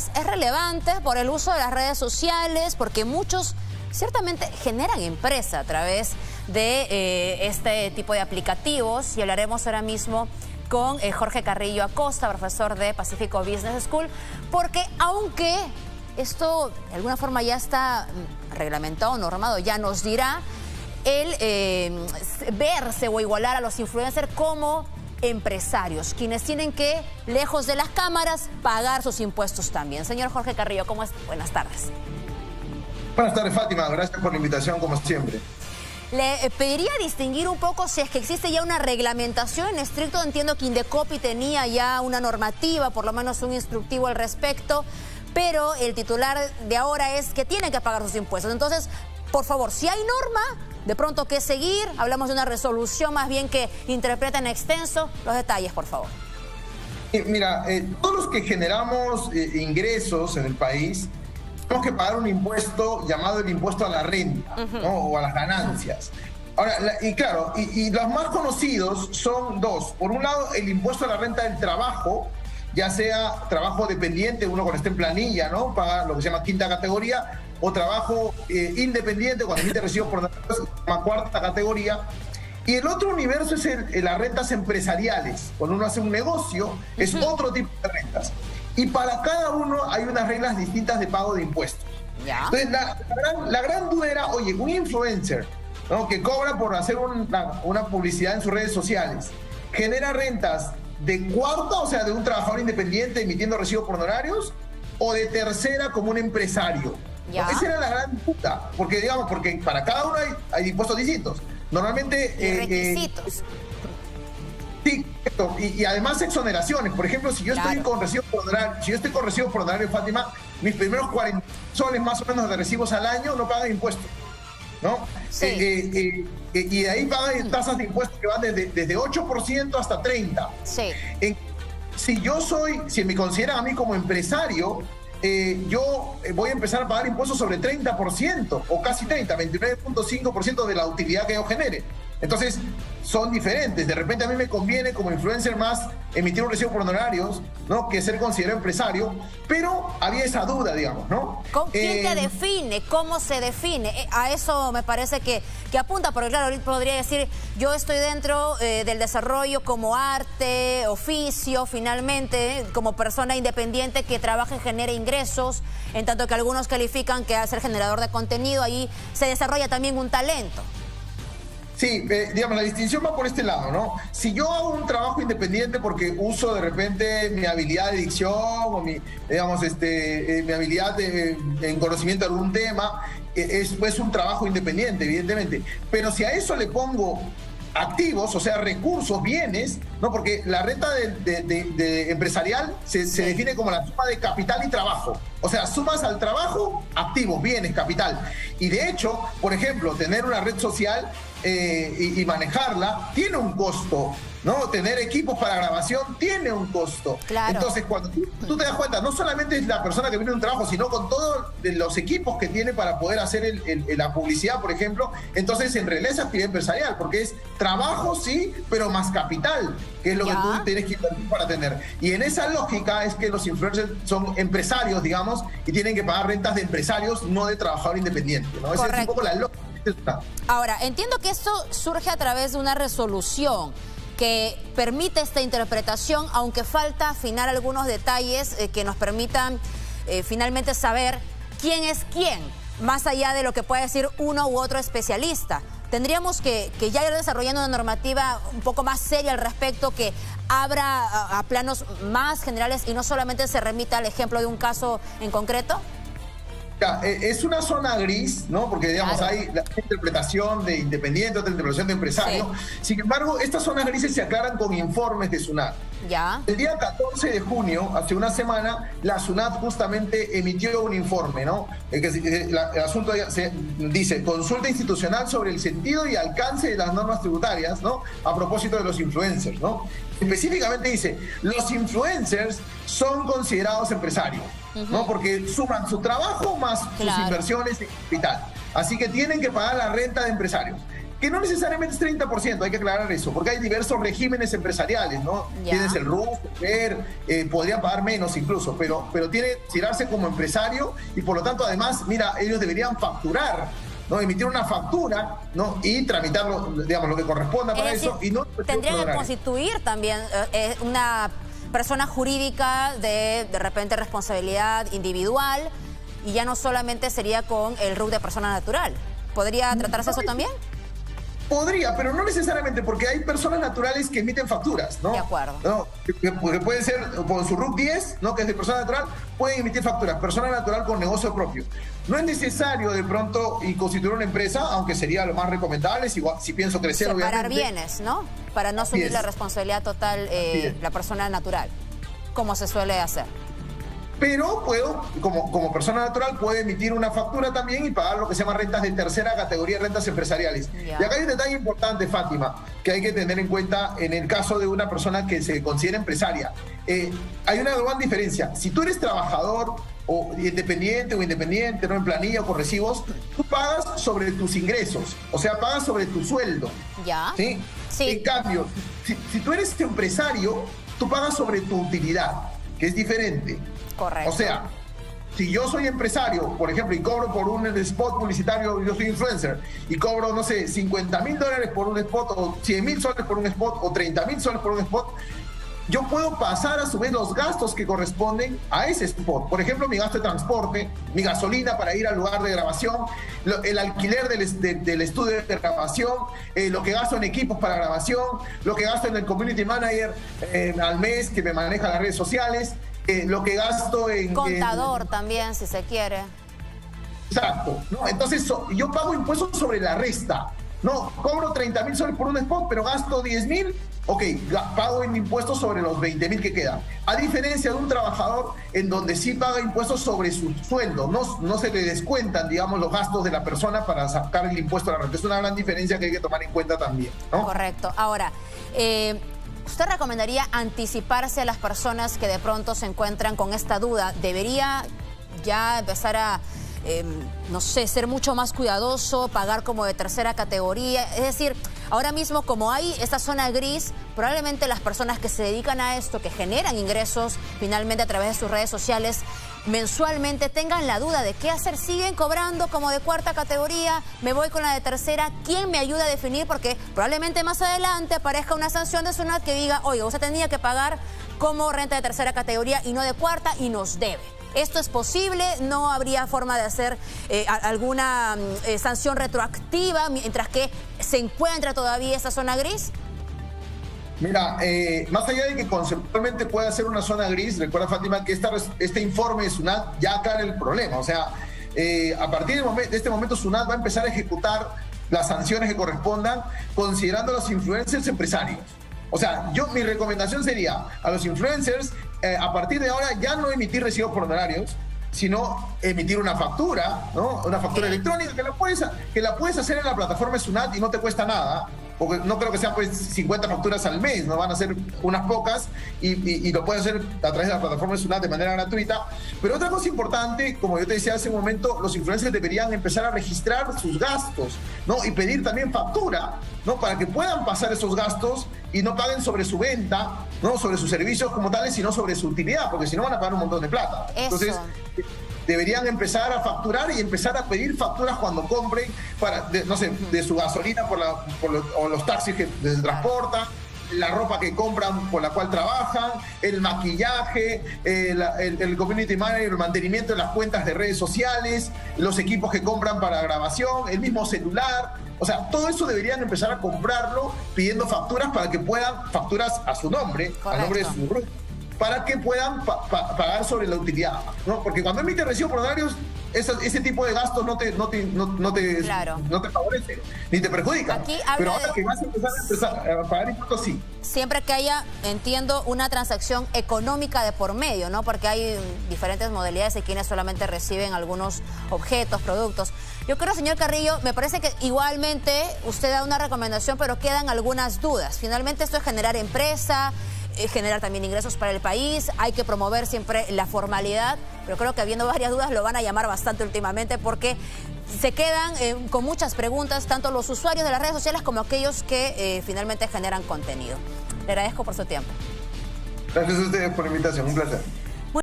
además es relevante por el uso de las redes sociales, porque muchos ciertamente generan empresa a través de este tipo de aplicativos, y hablaremos ahora mismo con Jorge Carrillo Acosta, profesor de Pacífico Business School, porque aunque esto de alguna forma ya está reglamentado, normado, ya nos dirá el verse o igualar a los influencers como empresarios, quienes tienen que, lejos de las cámaras, pagar sus impuestos también. Señor Jorge Carrillo, ¿cómo es? Buenas tardes. Buenas tardes, Fátima. Gracias por la invitación, como siempre. Le pediría distinguir un poco si es que existe ya una reglamentación en estricto. Entiendo que Indecopi tenía ya una normativa, por lo menos un instructivo al respecto, pero el titular de ahora es que tienen que pagar sus impuestos. Entonces, por favor, si hay norma, de pronto que seguir, hablamos de una resolución más bien que interpreta en extenso, los detalles, por favor. Mira, todos los que generamos ingresos en el país, tenemos que pagar un impuesto llamado el impuesto a la renta, ¿no? O a las ganancias. Ahora, y los más conocidos son dos. Por un lado, el impuesto a la renta del trabajo, ya sea trabajo dependiente, uno cuando esté en planilla, ¿no? Paga lo que se llama quinta categoría, o trabajo independiente, cuando emite recibos por se llama cuarta categoría. Y el otro universo es las rentas empresariales. Cuando uno hace un negocio, es otro tipo de rentas. Y para cada uno hay unas reglas distintas de pago de impuestos. ¿Ya? Entonces, la gran duda era, oye, un influencer, ¿no?, que cobra por hacer una publicidad en sus redes sociales, genera rentas de cuarta, o sea, de un trabajador independiente emitiendo recibos por honorarios, o de tercera como un empresario. ¿Ya? Esa era la gran duda, porque para cada uno hay impuestos distintos. Normalmente... requisitos. Sí, y además exoneraciones. Por ejemplo, si yo estoy con recibos por honorario, Fátima, mis primeros 40 soles más o menos de recibos al año no pagan impuestos, ¿no? Sí. Y de ahí pagan tasas de impuestos que van desde 8% hasta 30%. Sí. Si me consideran a mí como empresario, yo voy a empezar a pagar impuestos sobre 30% o casi 29.5% de la utilidad que yo genere. Entonces, son diferentes. De repente a mí me conviene como influencer más emitir un recibo por honorarios, ¿no?, que ser considerado empresario, pero había esa duda, digamos, ¿no? ¿Quién te define? ¿Cómo se define? A eso me parece que apunta, porque claro, él podría decir, yo estoy dentro del desarrollo como arte, oficio, finalmente, como persona independiente que trabaja y genera ingresos, en tanto que algunos califican que al ser generador de contenido, ahí se desarrolla también un talento. Sí, digamos, la distinción va por este lado, ¿no? Si yo hago un trabajo independiente porque uso de repente mi habilidad de dicción o mi habilidad en conocimiento de algún tema, es pues un trabajo independiente, evidentemente. Pero si a eso le pongo activos, o sea, recursos, bienes, ¿no? Porque la renta de empresarial se define como la suma de capital y trabajo. O sea, sumas al trabajo, activos, bienes, capital. Y de hecho, por ejemplo, tener una red social y manejarla tiene un costo, ¿no? Tener equipos para grabación tiene un costo. Claro. Entonces, cuando tú te das cuenta, no solamente es la persona que viene de un trabajo, sino con todos los equipos que tiene para poder hacer la publicidad, por ejemplo, entonces en realidad es actividad empresarial, porque es trabajo, sí, pero más capital, que es lo que tú tienes que invertir para tener. Y en esa lógica es que los influencers son empresarios, digamos, y tienen que pagar rentas de empresarios, no de trabajador independiente, ¿no? Esa es un poco la lógica. Ahora, entiendo que esto surge a través de una resolución que permite esta interpretación, aunque falta afinar algunos detalles que nos permitan finalmente saber quién es quién, más allá de lo que puede decir uno u otro especialista. Tendríamos que ya ir desarrollando una normativa un poco más seria al respecto, que abra a planos más generales y no solamente se remita al ejemplo de un caso en concreto. Es una zona gris, ¿no? Porque, digamos, hay la interpretación de independiente, otra interpretación de empresario. Sí. Sin embargo, estas zonas grises se aclaran con informes de SUNAT. Ya. El día 14 de junio, hace una semana, la SUNAT justamente emitió un informe, ¿no? El asunto dice, consulta institucional sobre el sentido y alcance de las normas tributarias, ¿no?, a propósito de los influencers, ¿no? Específicamente dice, los influencers son considerados empresarios, ¿no? Porque suman su trabajo más sus inversiones en capital. Así que tienen que pagar la renta de empresarios. que no necesariamente es 30%, hay que aclarar eso, porque hay diversos regímenes empresariales, ¿no? Ya. Tienes el RUF, podrían pagar menos incluso, pero tiene que tirarse como empresario y por lo tanto, además, mira, ellos deberían facturar, ¿no? Emitir una factura, ¿no? Y tramitarlo, digamos, lo que corresponda para eso. Y no tendrían que constituir también una persona jurídica de repente responsabilidad individual y ya no solamente sería con el RUF de persona natural. ¿Podría tratarse eso también? Podría, pero no necesariamente, porque hay personas naturales que emiten facturas, ¿no? De acuerdo. ¿No? Que pueden ser con su RUC 10, ¿no? Que es de persona natural, pueden emitir facturas. Persona natural con negocio propio. No es necesario de pronto y constituir una empresa, aunque sería lo más recomendable, si pienso crecer, separar obviamente. Bienes, ¿no? Para no asumir la responsabilidad total la persona natural, como se suele hacer. Pero puedo, como persona natural, puedo emitir una factura también y pagar lo que se llama rentas de tercera categoría, rentas empresariales. Ya. Y acá hay un detalle importante, Fátima, que hay que tener en cuenta en el caso de una persona que se considera empresaria. Hay una gran diferencia. Si tú eres trabajador o independiente, ¿no? En planilla o con recibos, tú pagas sobre tus ingresos, o sea, pagas sobre tu sueldo. ¿Ya? ¿Sí? Sí. En cambio, si tú eres empresario, tú pagas sobre tu utilidad, que es diferente. Correcto. O sea, si yo soy empresario, por ejemplo, y cobro por un spot publicitario, yo soy influencer, y cobro, no sé, $50.000 por un spot, o $100.000 por un spot, o $30.000 por un spot, yo puedo pasar a su vez los gastos que corresponden a ese spot. Por ejemplo, mi gasto de transporte, mi gasolina para ir al lugar de grabación, el alquiler del estudio de grabación, lo que gasto en equipos para grabación, lo que gasto en el community manager al mes que me maneja las redes sociales, lo que gasto en... Contador también, si se quiere. Exacto, ¿no? Entonces yo pago impuestos sobre la resta. No, cobro $30.000 por un spot, pero gasto 10.000, ok, pago en impuestos sobre los 20.000 que quedan. A diferencia de un trabajador en donde sí paga impuestos sobre su sueldo, no se le descuentan, digamos, los gastos de la persona para sacar el impuesto a la renta. Es una gran diferencia que hay que tomar en cuenta también, ¿no? Correcto. Ahora, ¿usted recomendaría anticiparse a las personas que de pronto se encuentran con esta duda? ¿Debería ya empezar a, no sé, ser mucho más cuidadoso, pagar como de tercera categoría? Es decir, ahora mismo como hay esta zona gris, probablemente las personas que se dedican a esto, que generan ingresos finalmente a través de sus redes sociales, mensualmente tengan la duda de qué hacer. Siguen cobrando como de cuarta categoría, me voy con la de tercera. ¿Quién me ayuda a definir? Porque probablemente más adelante aparezca una sanción de SUNAT que diga, oye, usted tenía que pagar como renta de tercera categoría y no de cuarta y nos debe. ¿Esto es posible? ¿No habría forma de hacer alguna sanción retroactiva mientras que se encuentra todavía esa zona gris? Mira, más allá de que conceptualmente pueda ser una zona gris, recuerda, Fátima, que este informe de SUNAT ya aclara el problema. O sea, a partir de este momento SUNAT va a empezar a ejecutar las sanciones que correspondan considerando a los influencers empresarios. O sea, mi recomendación sería a los influencers, a partir de ahora ya no emitir recibos por honorarios, sino emitir una factura, ¿no? Una factura electrónica que la puedes hacer en la plataforma de SUNAT y no te cuesta nada, porque no creo que sean pues 50 facturas al mes, no van a ser unas pocas y lo puedes hacer a través de la plataforma de SUNAT de manera gratuita. Pero otra cosa importante, como yo te decía hace un momento, los influencers deberían empezar a registrar sus gastos, ¿no? Y pedir también factura, ¿no? Para que puedan pasar esos gastos y no paguen sobre su venta, no sobre sus servicios como tales, sino sobre su utilidad, porque si no van a pagar un montón de plata. Eso. Entonces, deberían empezar a facturar y empezar a pedir facturas cuando compren no sé, de su gasolina o los taxis que les transportan, la ropa que compran por la cual trabajan, el maquillaje, el community manager, el mantenimiento de las cuentas de redes sociales, los equipos que compran para grabación, el mismo celular. O sea, todo eso deberían empezar a comprarlo pidiendo facturas para que puedan, facturas a su nombre, a nombre de su grupo, para que puedan pagar sobre la utilidad, ¿no? Porque cuando emite recibo por honorarios, ese tipo de gastos no te favorece, ni te perjudica. Aquí pero ahora que vas a empezar a pagar impuestos, sí. Siempre que haya, entiendo, una transacción económica de por medio, ¿no? Porque hay diferentes modalidades de quienes solamente reciben algunos objetos, productos. Yo creo, señor Carrillo, me parece que igualmente usted da una recomendación, pero quedan algunas dudas. Finalmente esto es generar empresa. generar también ingresos para el país, hay que promover siempre la formalidad, pero creo que habiendo varias dudas lo van a llamar bastante últimamente porque se quedan con muchas preguntas, tanto los usuarios de las redes sociales como aquellos que finalmente generan contenido. Le agradezco por su tiempo. Gracias a ustedes por la invitación, un placer.